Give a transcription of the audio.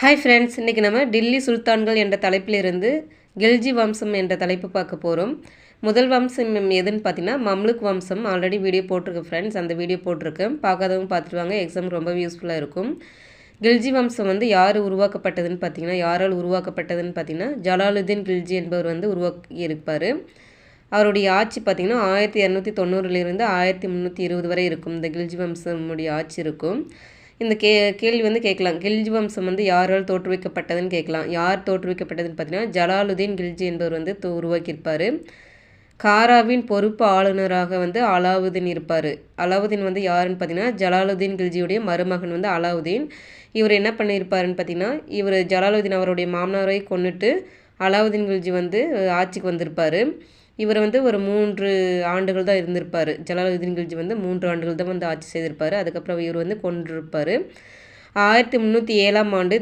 Hi friends, இன்றைக்கி நம்ம டில்லி சுல்தான்கள் என்ற தலைப்பிலிருந்து கில்ஜி வம்சம் என்ற தலைப்பு பார்க்க போகிறோம். முதல் வம்சம் எதுன்னு பார்த்தீங்கன்னா மம்லுக் வம்சம். ஆல்ரெடி வீடியோ போட்டிருக்கு ஃப்ரெண்ட்ஸ், அந்த வீடியோ போட்டிருக்கேன். பார்க்காதவங்க பார்த்துட்டு வாங்க, எக்ஸாம் ரொம்ப யூஸ்ஃபுல்லாக இருக்கும். கில்ஜி வம்சம் யார் உருவாக்கப்பட்டதுன்னு பார்த்தீங்கன்னா, யாரால் உருவாக்கப்பட்டதுன்னு பார்த்தீங்கன்னா ஜலாலுதீன் கில்ஜி என்பவர் உருவாக்கி இருப்பார். அவருடைய ஆட்சி பார்த்திங்கன்னா 1290 1320 வரை இருக்கும். இந்த கில்ஜி வம்சமுடைய ஆட்சி இருக்கும். இந்த கேள்வி கேட்கலாம், கில்ஜி வம்சம் யாரால் தோற்றுவிக்கப்பட்டதுன்னு கேட்கலாம். யார் தோற்றுவிக்கப்பட்டதுன்னு பார்த்தீங்கன்னா ஜலாலுதீன் கில்ஜி என்பவர் உருவாக்கியிருப்பார். காராவின் பொறுப்பு ஆளுநராக அலாவுதீன் இருப்பார். அலாவுதீன் யாருன்னு பார்த்தீங்கன்னா ஜலாலுதீன் கில்ஜியுடைய மருமகன் அலாவுதீன். இவர் என்ன பண்ணியிருப்பாருன்னு பார்த்தீங்கன்னா, இவர் ஜலாலுதீன் அவருடைய மாமனாரை கொன்னுட்டு அலாவுதீன் கில்ஜி ஆட்சிக்கு வந்திருப்பார். இவர் ஒரு 3 ஆண்டுகள் தான் இருந்திருப்பார். ஜலாலுதீன் கில்ஜி 3 ஆண்டுகள் தான் ஆட்சி செய்திருப்பார். அதுக்கப்புறம் இவர் கொன்றிருப்பார். 1307 ஆண்டு